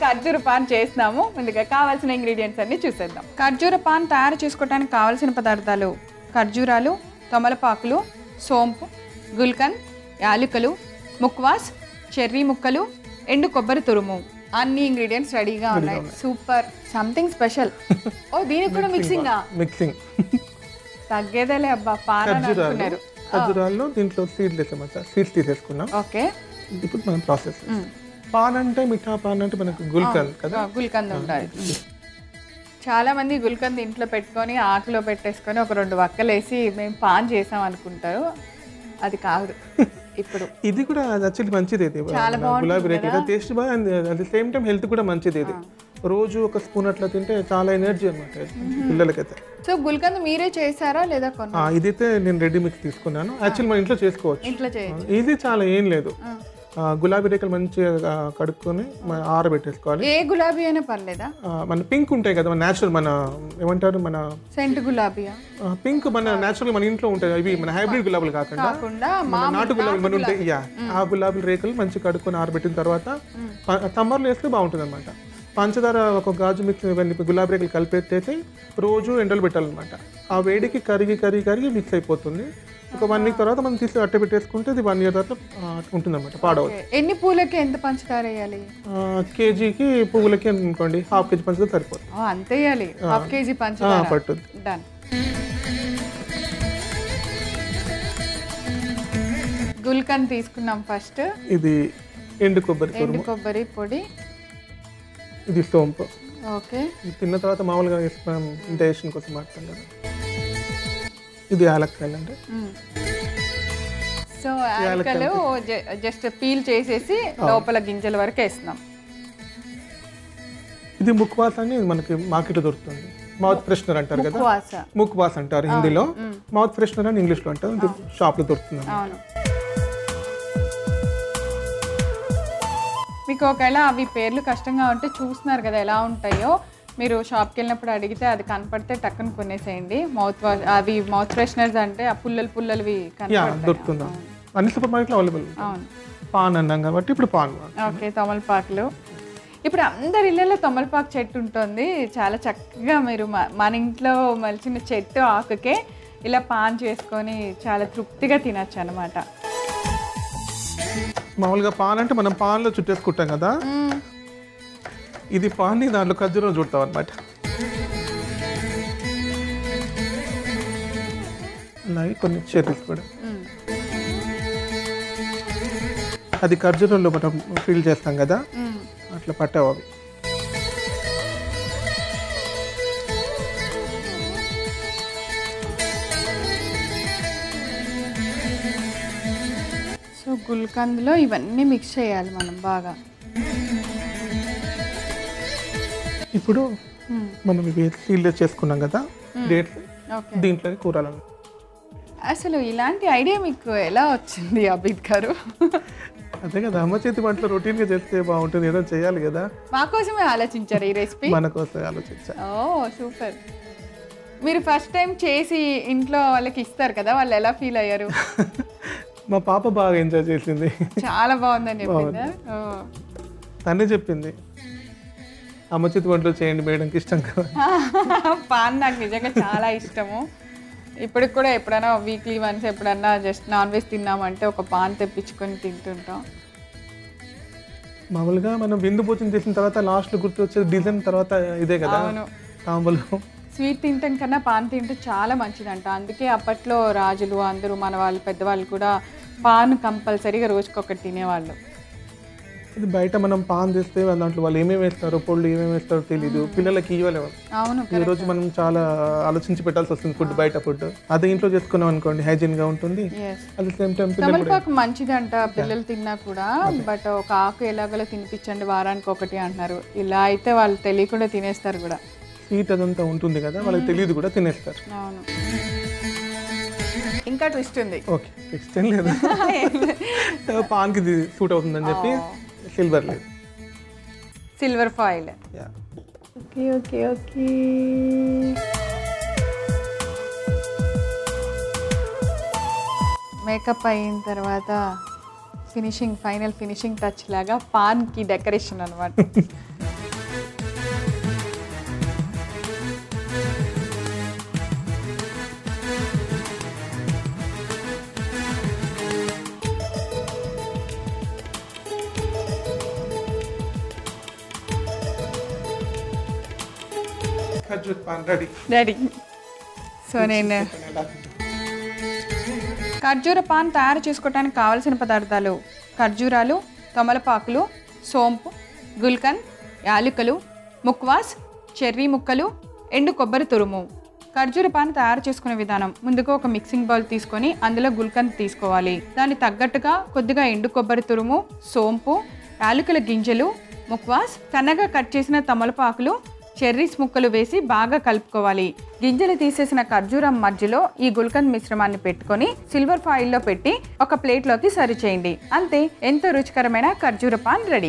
ఖర్జూర పాన్ చేస్తున్నాము. ముందుగా కావాల్సిన ఇంగ్రీడియంట్స్ అన్ని చూసేద్దాం. ఖర్జూర పాన్ తయారు చేసుకోవడానికి కావాల్సిన పదార్థాలు ఖర్జూరాలు, తమలపాకులు, సోంపు, గుల్కంద్, యాలకులు, ముక్వాస్, చెర్రీ ముక్కలు, ఎండు కొబ్బరి తురుము. అన్ని ఇంగ్రీడియంట్స్ రెడీగా ఉన్నాయి. Super, something special. ఓ దీనికి కూడా మిక్సింగ్ తగ్గేదేలే అబ్బా. పాన్ అనుకున్నారు. ఖర్జూరాల్లో దీంట్లో సీడ్స్ తీసేసుకున్నాం. ఓకే, ఇప్పుడు మనం ప్రాసెస్. పాన్ అంటే మిఠా పాన్ అంటే మనకు గుల్కంద్ కదా, గుల్కంద్ ఉండాలి. చాలా మంది గుల్కంద్ ఇంట్లో పెట్టుకొని ఆకులో పెట్టేసుకొని ఒక 2 వక్కలు వేసి మేము పాన్ చేసాం అనుకుంటారు. అది కాదు. ఇప్పుడు ఇది కూడా యాక్చువల్లీ మంచిది. ఇది గులాబీ రేకులు టేస్ట్ బాగా, at the same time health కూడా మంచిది. ఇది రోజు ఒక స్పూన్ అట్లా తింటే చాలా ఎనర్జీ అనమాట పిల్లలకైతే. సో గుల్కంద్ మీరే చేసారా లేదా కొన్నా? ఇదైతే నేను రెడీ మిక్స్ తీసుకున్నాను. యాక్చువల్లీ మన ఇంట్లో చేసుకోవచ్చు. ఇది చాలా ఏం లేదు. గులాబీ రేకులు మంచిగా కడుక్కొని ఆరబెట్టేసుకోవాలి. ఏ గులాబీ అయినా పర్లేదా? మన పింక్ ఉంటాయి కదా, మన న్యాచురల్, మన ఏమంటారు, మన సెంట్ గులాబీయా? పింక్ మన న్యాచురల్ మన ఇంట్లో ఉంటాయి. ఇవి మన హైబ్రిడ్ గులాబీలు కాకుండా నాటు గులాబీలు మన ఉంటాయి. ఆ గులాబీ రేకులు మంచిగా కడుక్కొని ఆరబెట్టిన తర్వాత సమ్మర్లో వేస్తే బాగుంటుంది అనమాట. పంచదార ఒక గాజు మిక్స్ ఇవన్నీ గులాబీ రేకులు కలిపెట్టేసి రోజు ఎండలు పెట్టాలన్నమాట. ఆ వేడికి కరిగి మిక్స్ అయిపోతుంది. ఒక 1 వీక్ తర్వాత మనం తీసి అట్ట పెట్టేసుకుంటే ఇది 1 ఇయర్ తర్వాత ఉంటుంది అనమాట. పాడవచ్చు. ఎన్ని పూలకి ఎంత పంచదార వేయాలి? కేజీకి పువ్వులకి అనుకోండి 1/2 కేజీ పంచదార సరిపోతుంది. అంతే వేయాలి. 1/2 కేజీ పంచదార పట్టుద్ది. డన్. గుల్కంద్ తీసుకున్నాం ఫస్ట్. ఇది ఎండు కొబ్బరి పొడి. ఇది సోంపు. ఓకే, తిన్న తర్వాత మామూలుగా వేసుకున్నాం డైజెషన్ కోసం వాడతాం కదా. ఇది యాలక్కాయలు అండి. సో యాలక్కలు జస్ట్ పీల్ చేసేసి లోపల గింజల వరకు వేస్తున్నాం. ఇది ముక్వాస్ అని మనకి మార్కెట్లో దొరుకుతుంది. మౌత్ ఫ్రెషనర్ అంటారు కదా, ముక్వాస్ అంటారు హిందీలో. మౌత్ ఫ్రెషనర్ అని ఇంగ్లీష్లో అంటారు. ఇది షాప్లో దొరుకుతుంది. అవును. మీకు ఒకవేళ అవి పేర్లు కష్టంగా ఉంటే చూస్తున్నారు కదా ఎలా ఉంటాయో, మీరు షాప్కి వెళ్ళినప్పుడు అడిగితే అది కనపడితే టక్కుని కొనేసేయండి. మౌత్ వాష్ అవి మౌత్ ఫ్రెషనర్స్ అంటే ఆ పుల్లలవి దొరుకుతుంది. అన్ని సూపర్ మార్కెట్లో అవైలబుల్. అవును. పాన్ అన్నాం కాబట్టి ఇప్పుడు పాన్. ఓకే, తమలపాకులు. ఇప్పుడు అందరి ఇళ్ళలో తమలపాకు చెట్టు ఉంటుంది. చాలా చక్కగా మీరు మన ఇంట్లో మలిచిన చెట్టు ఆకుకే ఇలా పాన్ చేసుకొని చాలా తృప్తిగా తినచ్చు అనమాట. మామూలుగా పాన్ అంటే మనం పాన్లో చుట్టేసుకుంటాం కదా, ఇది పాన్ని దాంట్లో ఖర్జూరం చుడతాం అనమాట. అలాగే కొన్ని చెర్రీస్ కూడా. అది ఖర్జూరంలో మనం ఫిల్ చేస్తాం కదా, అట్లా పట్టావు అవి. సో గుల్కంద్లో ఇవన్నీ మిక్స్ చేయాలి మనం బాగా. ఇప్పుడు మనం ఇవి ఫీల్ చేసుకున్నాం కదా డేట్స్, దీంట్లో కూరాలను. అసలు ఇలాంటి ఐడియా మీకు ఎలా వచ్చింది అబిద్ గారు? అదే కదా, అమ్మ చేతి వంటలు రొటీన్గా చేస్తే బాగుంటుంది, ఏదో చేయాలి కదా. మా కోసమే ఆలోచించారు ఈ రెసిపీ? మన కోసమే ఆలోచించారు. ఓ సూపర్. మీరు ఫస్ట్ టైం చేసి ఇంట్లో వాళ్ళకి ఇస్తారు కదా, వాళ్ళు ఎలా ఫీల్ అయ్యారు? మా పాప బాగా ఎంజాయ్ చేసింది. చాలా బాగుందని చెప్పిందా? తనే చెప్పింది, అమ్మ చేతి వంటలు చేయండి మేడంకి ఇష్టం కదా. పాన్ నాకు నిజంగా చాలా ఇష్టము. ఇప్పటికి కూడా ఎప్పుడైనా వీక్లీ వన్స్ ఎప్పుడన్నా జస్ట్ నాన్ వెజ్ తిన్నామంటే ఒక పాన్ తెప్పించుకొని తింటుంటాం. మామూలుగా మనం విందు భోజనం చేసిన తర్వాత లాస్ట్లో గుర్తు వచ్చే డిజైన్ తర్వాత ఇదే కదా తాంబూలం. స్వీట్ తింటాం కన్నా పాన్ తింటే చాలా మంచిదంట. అందుకే అప్పట్లో రాజులు అందరూ మన వాళ్ళు పెద్దవాళ్ళు కూడా పాన్ కంపల్సరీగా రోజుకొకటి తినేవాళ్ళు. ఇది బయట మనం పాన్ చేస్తే దాంట్లో వాళ్ళు ఏమేమి వేస్తారో, పొళ్ళు ఏమేమి వేస్తారో తెలియదు, పిల్లలకి ఇవ్వలేము. అవును, ఈ రోజు మనం చాలా ఆలోచించి పెట్టాల్సి వస్తుంది ఫుడ్, బయట ఫుడ్. అదే ఇంట్లో చేసుకున్నాం అనుకోండి హైజీన్ గా ఉంటుంది. అట్ సేమ్ టైం తమలపాకు మంచిదంట పిల్లలు తిన్నా కూడా. బట్ ఒక ఆకు ఎలాగోలా తినిపించండి వారానికి ఒకటి అంటున్నారు. ఇలా అయితే వాళ్ళు తెలియకుండా తినేస్తారు కూడా. స్వీట్ అదంతా ఉంటుంది కదా, వాళ్ళకి తెలియదు కూడా, తినేస్తారు. అవును. ఇంకా ట్విస్ట్ ఉంది. ఓకే, ట్విస్ట్ ఏం లేదు, పాన్కి సూట్ అవుతుందని చెప్పి సిల్వర్ లేదు, silver foil. Okay okay okay. Makeup అయిన తర్వాత ఫైనల్ ఫినిషింగ్ టచ్ లాగా పాన్కి డెకరేషన్ అనమాట. ఖర్జూర పాన్ రెడీ. రెడీ. సో నేను ఖర్జూర పాన్ తయారు చేసుకోవడానికి కావలసిన పదార్థాలు: ఖర్జూరాలు, తమలపాకులు, సోంపు, గుల్కన్, యాలకులు, ముక్వాస్, చెర్రీ ముక్కలు, ఎండు కొబ్బరి తురుము. ఖర్జూర పాన్ తయారు చేసుకునే విధానం: ముందుగా ఒక మిక్సింగ్ బౌల్ తీసుకొని అందులో గుల్కన్ తీసుకోవాలి. దానికి తగ్గట్టుగా కొద్దిగా ఎండు కొబ్బరి తురుము, సోంపు, యాలకుల గింజలు, ముక్వాస్, సన్నగా కట్ చేసిన తమలపాకులు, చెర్రీస్ ముక్కలు వేసి బాగా కలుపుకోవాలి. గింజలు తీసేసిన ఖర్జూరం మధ్యలో ఈ గుల్కంద్ మిశ్రమాన్ని పెట్టుకొని సిల్వర్ ఫాయిల్లో పెట్టి ఒక ప్లేట్లోకి సర్వ్ చేయండి. అంతే, ఎంతో రుచికరమైన ఖర్జూర పాన్ రెడీ.